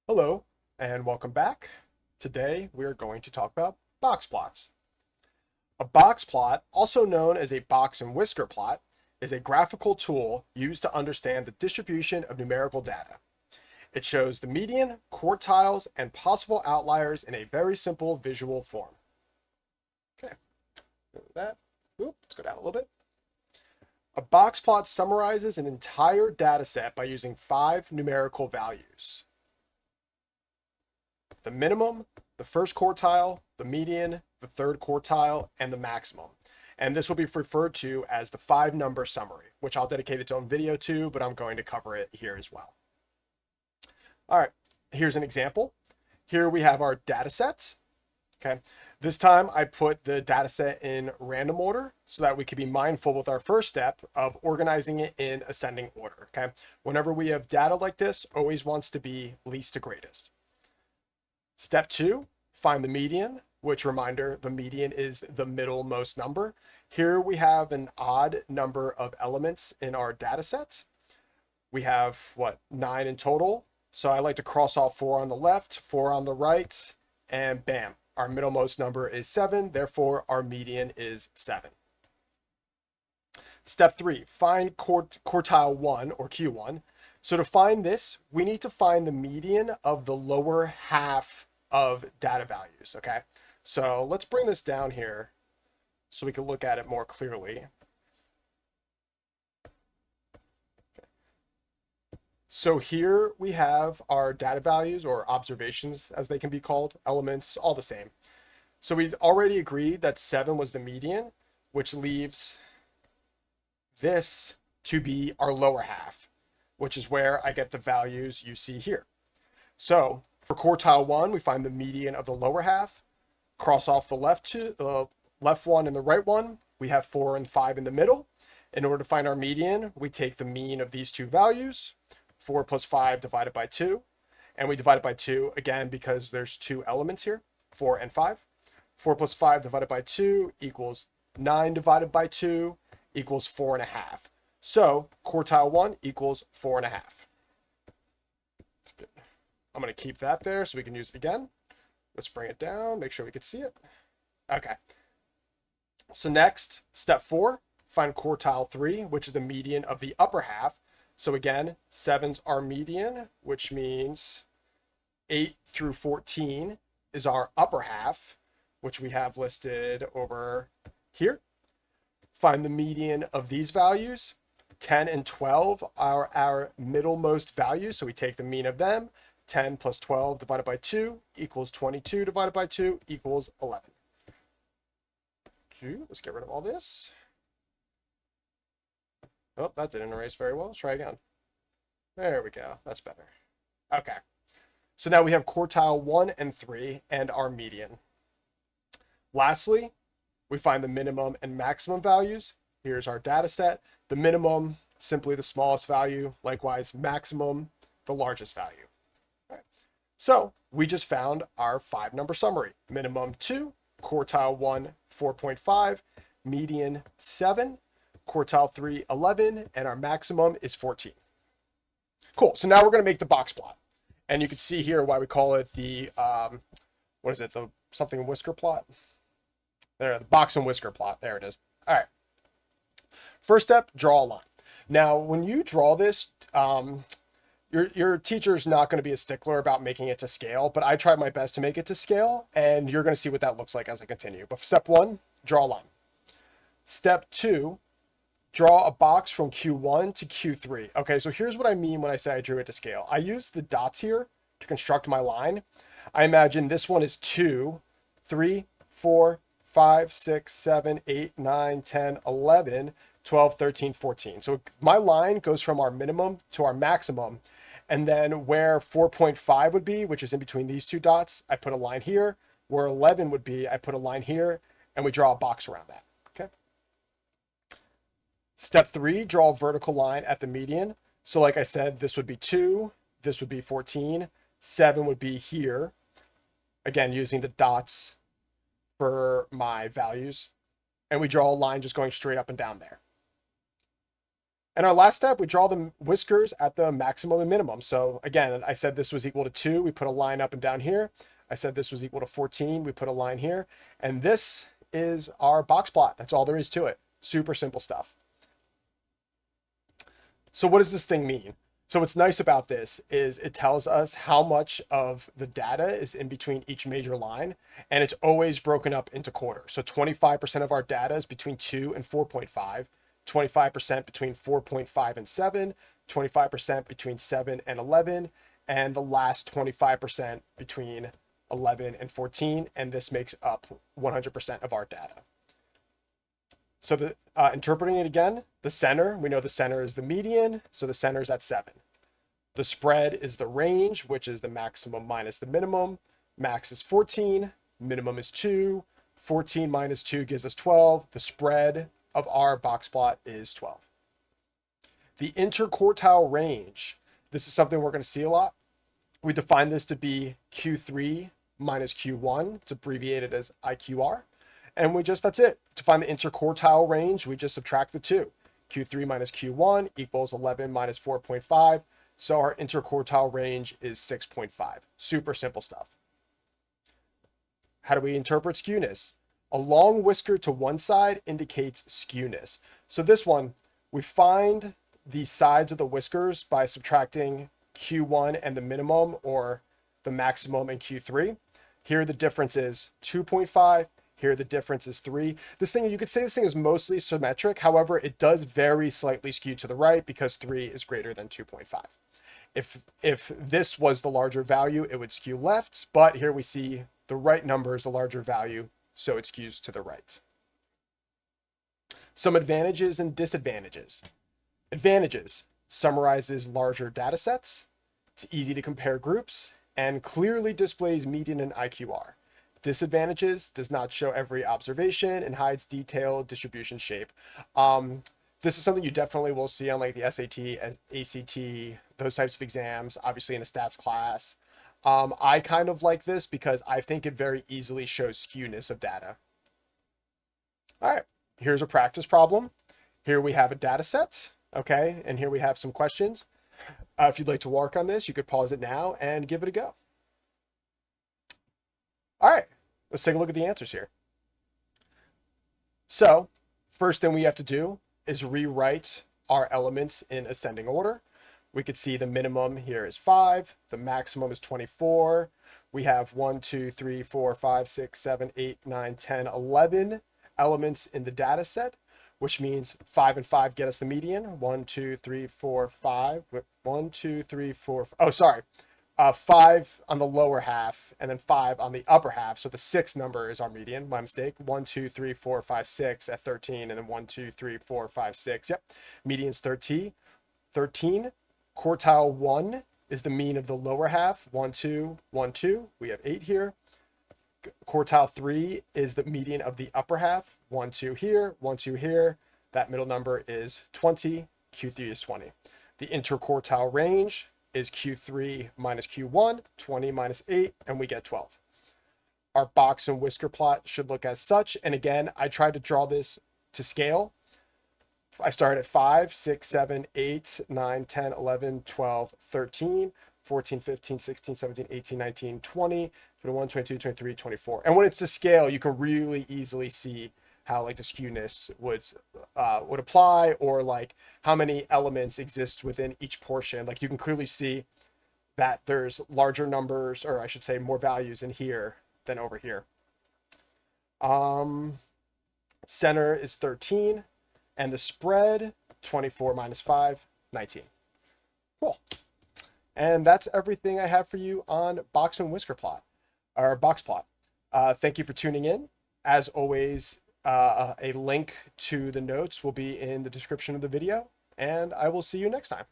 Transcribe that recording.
Hello and welcome back. Today we are going to talk about box plots. A box plot, also known as a box and whisker plot, is a graphical tool used to understand the distribution of numerical data. It shows the median, quartiles, and possible outliers in a very simple visual form. Okay, that. Let's go down a little bit. A box plot summarizes an entire data set by using 5 numerical values: the minimum, the first quartile, the median, the third quartile, and the maximum. And this will be referred to as the 5-number summary, which I'll dedicate its own video to, but I'm going to cover it here as well. All right, here's an example. Here we have our data set. Okay, this time I put the data set in random order so that we can be mindful with our first step of organizing it in ascending order. Okay, whenever we have data like this, always wants to be least to greatest. Step 2, find the median, which, reminder, the median is the middlemost number. Here we have an odd number of elements in our data set. We have, 9 in total. So I like to cross off 4 on the left, 4 on the right, and bam, our middlemost number is 7. Therefore, our median is 7. Step 3, find quartile 1 or Q1. So to find this, we need to find the median of the lower half of data values, okay? So let's bring this down here so we can look at it more clearly. So here we have our data values, or observations as they can be called, elements, all the same. So we've already agreed that 7 was the median, which leaves this to be our lower half, which is where I get the values you see here. So for quartile 1, we find the median of the lower half, cross off the left one and the right one. We have 4 and 5 in the middle. In order to find our median, we take the mean of these two values, 4 plus 5 divided by 2, and we divide it by 2 again because there's 2 elements here, 4 and 5. 4 plus 5 divided by 2 equals 9 divided by 2 equals 4.5. So quartile 1 equals 4.5. That's good. I'm going to keep that there so we can use it again. Let's bring it down, make sure we can see it. Okay. So next, step 4, find quartile 3, which is the median of the upper half. So again, 7's our median, which means 8 through 14 is our upper half, which we have listed over here. Find the median of these values. 10 and 12 are our middlemost values, so we take the mean of them. 10 plus 12 divided by 2 equals 22 divided by 2 equals 11. Let's get rid of all this. Oh, that didn't erase very well. Let's try again. There we go. That's better. Okay. So now we have quartile 1 and 3 and our median. Lastly, we find the minimum and maximum values. Here's our data set. The minimum, simply the smallest value. Likewise, maximum, the largest value. All right. So we just found our 5-number summary. Minimum 2, quartile 1, 4.5, median 7, quartile 3, 11, and our maximum is 14. Cool. So now we're going to make the box plot. And you can see here why we call it the, what is it, the something whisker plot? There, the box and whisker plot. There it is. All right. First step, draw a line. Now, when you draw this, your teacher's not going to be a stickler about making it to scale, but I tried my best to make it to scale, and you're going to see what that looks like as I continue. But step 1, draw a line. Step 2, draw a box from Q1 to Q3. Okay, so here's what I mean when I say I drew it to scale. I used the dots here to construct my line. I imagine this one is 2, 3, 4, 5, 6, 7, 8, 9, 10, 11, 12, 13, 14. So my line goes from our minimum to our maximum. And then where 4.5 would be, which is in between these two dots, I put a line here. Where 11 would be, I put a line here, and we draw a box around that. Okay. Step 3, draw a vertical line at the median. So like I said, this would be 2, this would be 14, 7 would be here. Again, using the dots for my values. And we draw a line just going straight up and down there. And our last step, we draw the whiskers at the maximum and minimum. So again, I said this was equal to 2. We put a line up and down here. I said this was equal to 14. We put a line here. And this is our box plot. That's all there is to it. Super simple stuff. So what does this thing mean? So what's nice about this is it tells us how much of the data is in between each major line, and it's always broken up into quarters. So 25% of our data is between 2 and 4.5, 25% between 4.5 and 7, 25% between 7 and 11, and the last 25% between 11 and 14, and this makes up 100% of our data. So the interpreting it again, the center, we know the center is the median, so the center is at 7. The spread is the range, which is the maximum minus the minimum. Max is 14, minimum is 2. 14 minus 2 gives us 12. The spread of our box plot is 12. The interquartile range, this is something we're going to see a lot. We define this to be Q3 minus Q1. It's abbreviated as IQR. And that's it. To find the interquartile range, we just subtract the 2. Q3 minus Q1 equals 11 minus 4.5. So our interquartile range is 6.5. Super simple stuff. How do we interpret skewness? A long whisker to one side indicates skewness. So this one, we find the sides of the whiskers by subtracting Q1 and the minimum, or the maximum and Q3. Here the difference is 2.5. Here the difference is 3. This thing, you could say this thing is mostly symmetric. However, it does very slightly skew to the right because 3 is greater than 2.5. If this was the larger value, it would skew left, but here we see the right number is the larger value, so it skews to the right. Some advantages and disadvantages. Advantages: summarizes larger data sets, it's easy to compare groups, and clearly displays median and IQR. Disadvantages: does not show every observation and hides detailed distribution shape. This is something you definitely will see on like the SAT, ACT, those types of exams, obviously in a stats class. I kind of like this because I think it very easily shows skewness of data. All right, here's a practice problem. Here we have a data set, okay? And here we have some questions. If you'd like to work on this, you could pause it now and give it a go. All right, let's take a look at the answers here. So first thing we have to do is rewrite our elements in ascending order. We could see the minimum here is 5, the maximum is 24. We have 1, 2, 3, 4, 5, 6, 7, 8, 9, 10, 11 elements in the data set, which means 5 and 5 get us the median. 1, 2, 3, 4, 5. 1, 2, 3, 4. Oh, sorry. 5 on the lower half and then 5 on the upper half. So the 6th number is our median. My mistake. 1, 2, 3, 4, 5, 6 at 13, and then 1, 2, 3, 4, 5, 6. Yep. Median's 13. Quartile 1 is the mean of the lower half. 1, 2, 1, 2. We have 8 here. Quartile 3 is the median of the upper half. 1, 2 here, 1, 2 here. That middle number is 20. Q3 is 20. The interquartile range is Q3 minus Q1, 20 minus 8, and we get 12. Our box and whisker plot should look as such. And again, I tried to draw this to scale. I started at 5, 6, 7, 8, 9, 10, 11, 12, 13, 14, 15, 16, 17, 18, 19, 20, 21, 22, 23, 24. And when it's to scale, you can really easily see how like the skewness would apply, or like how many elements exist within each portion. Like you can clearly see that there's larger numbers, or I should say more values in here than over here. Center is 13, and the spread 24 minus 5, 19. Cool. And that's everything I have for you on box and whisker plot, or box plot. Thank you for tuning in. As always, a link to the notes will be in the description of the video, and I will see you next time.